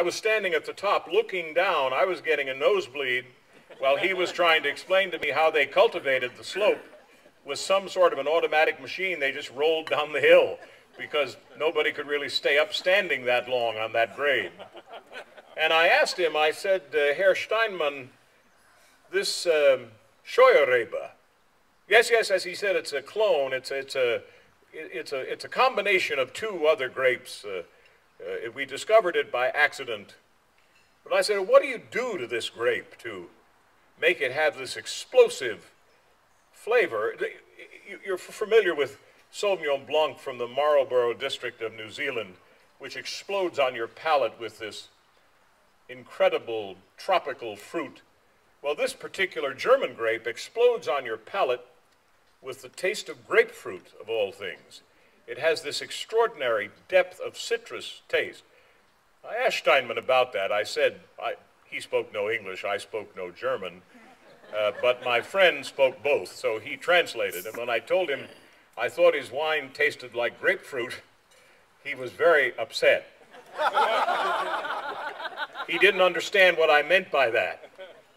I was standing at the top looking down. I was getting a nosebleed while he was trying to explain to me how they cultivated the slope with some sort of an automatic machine. They just rolled down the hill because nobody could really stay up standing that long on that grade. And I asked him, I said, Herr Steinmann, this Scheuerrebe, yes, as he said, it's a clone. It's a combination of two other grapes. We discovered it by accident. But I said, what do you do to this grape to make it have this explosive flavor? You're familiar with Sauvignon Blanc from the Marlborough district of New Zealand, which explodes on your palate with this incredible tropical fruit. Well, this particular German grape explodes on your palate with the taste of grapefruit, of all things. It has this extraordinary depth of citrus taste. I asked Steinmann about that. I said, he spoke no English, I spoke no German, but my friend spoke both, so he translated. And when I told him I thought his wine tasted like grapefruit, he was very upset. He didn't understand what I meant by that,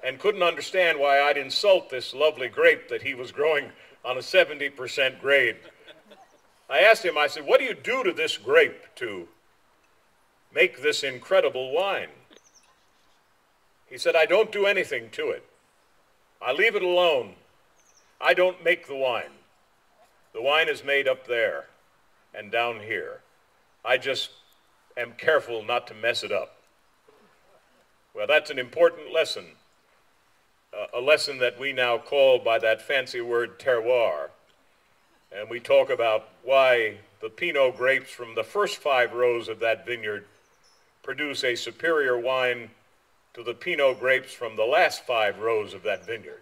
and couldn't understand why I'd insult this lovely grape that he was growing on a 70% grade. I asked him, I said, what do you do to this grape to make this incredible wine? He said, I don't do anything to it. I leave it alone. I don't make the wine. The wine is made up there and down here. I just am careful not to mess it up. Well, that's an important lesson, a lesson that we now call by that fancy word terroir. And we talk about why the Pinot grapes from the first 5 rows of that vineyard produce a superior wine to the Pinot grapes from the last 5 rows of that vineyard.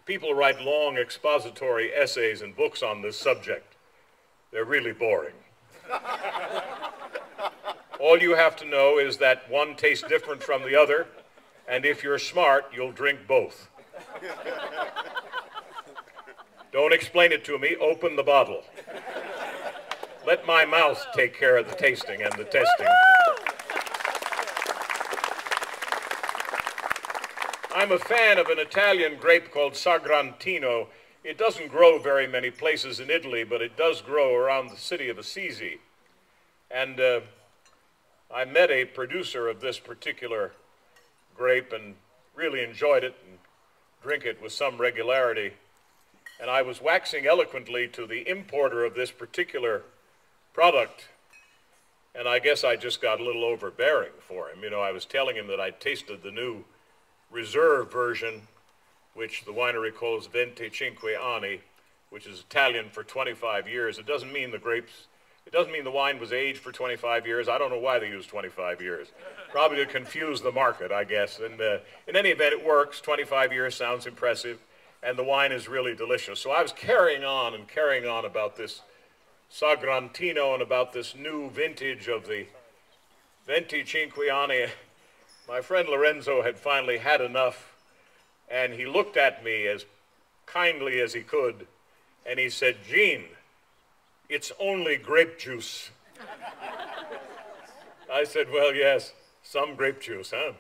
People write long expository essays and books on this subject. They're really boring. All you have to know is that one tastes different from the other, and if you're smart, you'll drink both. Don't explain it to me, open the bottle. Let my mouth take care of the tasting and the testing. I'm a fan of an Italian grape called Sagrantino. It doesn't grow very many places in Italy, but it does grow around the city of Assisi. And I met a producer of this particular grape and really enjoyed it and drink it with some regularity. And I was waxing eloquently to the importer of this particular product, and I guess I just got a little overbearing for him. You know, I was telling him that I tasted the new reserve version, which the winery calls Pt2, which is Italian for 25 years. It doesn't mean the wine was aged for 25 years. I don't know why they use 25 years. Probably to confuse the market, I guess. And in any event, it works. 25 years sounds impressive, and the wine is really delicious. So I was carrying on about this Sagrantino and about this new vintage of the Pt2. My friend Lorenzo had finally had enough, and he looked at me as kindly as he could, and he said, Gene, it's only grape juice. I said, well, yes, some grape juice, huh?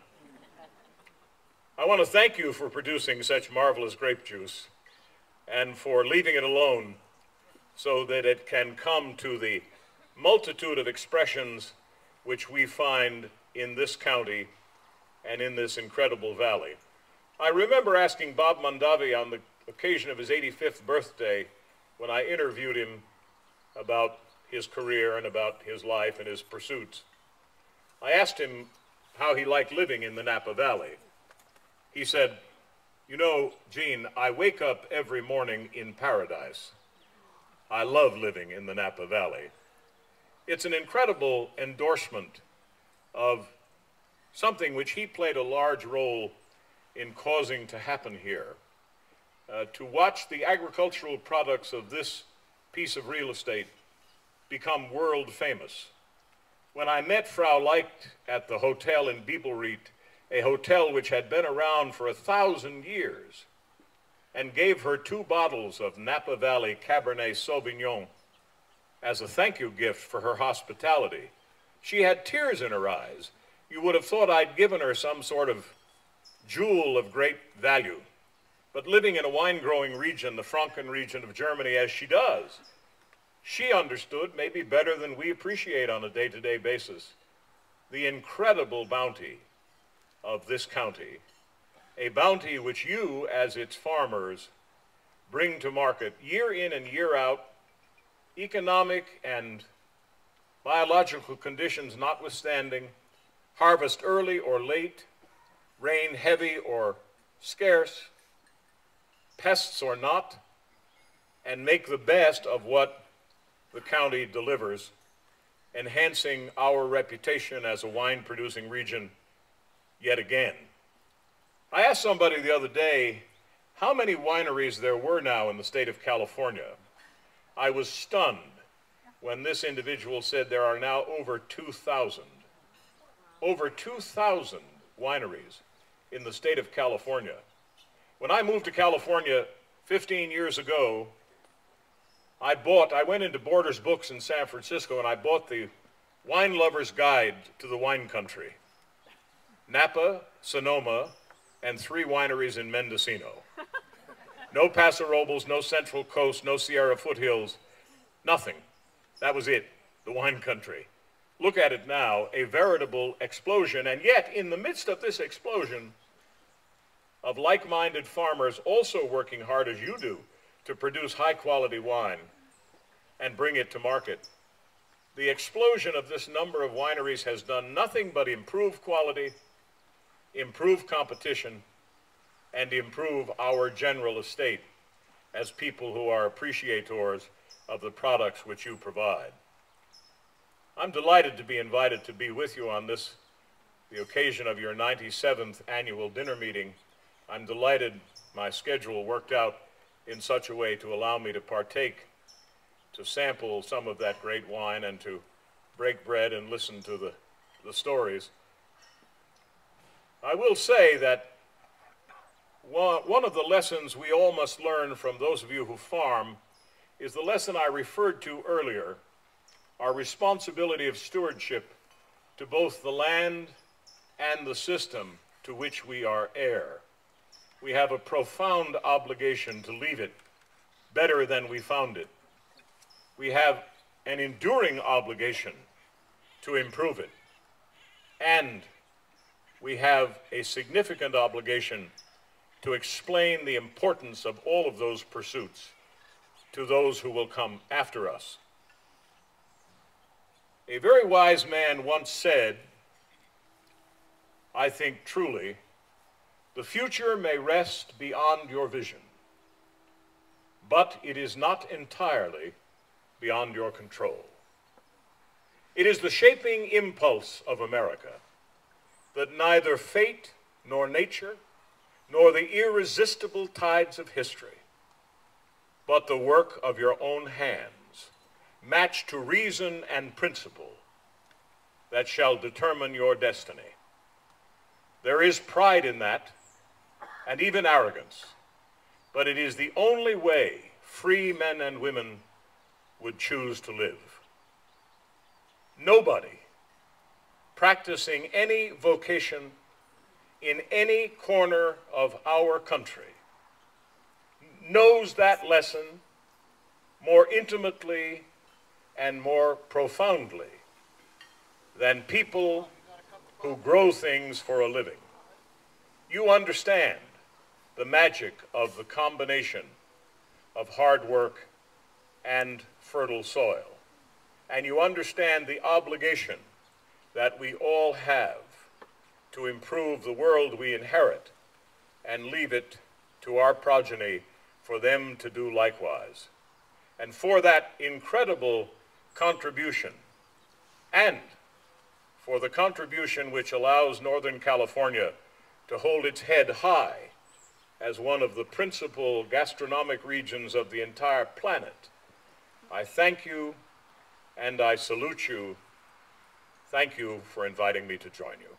I want to thank you for producing such marvelous grape juice and for leaving it alone so that it can come to the multitude of expressions which we find in this county and in this incredible valley. I remember asking Bob Mondavi on the occasion of his 85th birthday when I interviewed him about his career and about his life and his pursuits. I asked him how he liked living in the Napa Valley. He said, you know, Gene, I wake up every morning in paradise. I love living in the Napa Valley. It's an incredible endorsement of something which he played a large role in causing to happen here. To watch the agricultural products of this piece of real estate become world famous. When I met Frau Leicht at the hotel in Bibelried, a hotel which had been around for 1,000 years, and gave her 2 bottles of Napa Valley Cabernet Sauvignon as a thank you gift for her hospitality, she had tears in her eyes You would have thought I'd given her some sort of jewel of great value. But living in a wine-growing region, the Franken region of Germany, as she does, she understood, maybe better than we appreciate on a day-to-day basis, the incredible bounty of this county, a bounty which you, as its farmers, bring to market year in and year out, economic and biological conditions notwithstanding, harvest early or late, rain heavy or scarce, pests or not, and make the best of what the county delivers, enhancing our reputation as a wine-producing region yet again. I asked somebody the other day how many wineries there were now in the state of California. I was stunned when this individual said there are now over 2,000. Over 2,000 wineries in the state of California. When I moved to California 15 years ago, I went into Borders Books in San Francisco and I bought the Wine Lover's Guide to the Wine Country. Napa, Sonoma, and 3 wineries in Mendocino. No Paso Robles, no Central Coast, no Sierra foothills, nothing. That was it, the wine country. Look at it now, a veritable explosion, and yet in the midst of this explosion of like-minded farmers also working hard as you do to produce high-quality wine and bring it to market, the explosion of this number of wineries has done nothing but improve quality, improve competition, and improve our general estate as people who are appreciators of the products which you provide. I'm delighted to be invited to be with you on this, the occasion of your 97th annual dinner meeting. I'm delighted my schedule worked out in such a way to allow me to partake, to sample some of that great wine and to break bread and listen to the stories. I will say that one of the lessons we all must learn from those of you who farm is the lesson I referred to earlier, our responsibility of stewardship to both the land and the system to which we are heir. We have a profound obligation to leave it better than we found it. We have an enduring obligation to improve it. And we have a significant obligation to explain the importance of all of those pursuits to those who will come after us. A very wise man once said, I think truly, the future may rest beyond your vision, but it is not entirely beyond your control. It is the shaping impulse of America that neither fate nor nature nor the irresistible tides of history, but the work of your own hands, matched to reason and principle, that shall determine your destiny. There is pride in that, and even arrogance, but it is the only way free men and women would choose to live. Nobody practicing any vocation in any corner of our country knows that lesson more intimately and more profoundly than people who grow things for a living. You understand the magic of the combination of hard work and fertile soil, and you understand the obligation that we all have to improve the world we inherit and leave it to our progeny for them to do likewise. And for that incredible contribution, and for the contribution which allows Northern California to hold its head high as one of the principal gastronomic regions of the entire planet, I thank you and I salute you. Thank you for inviting me to join you.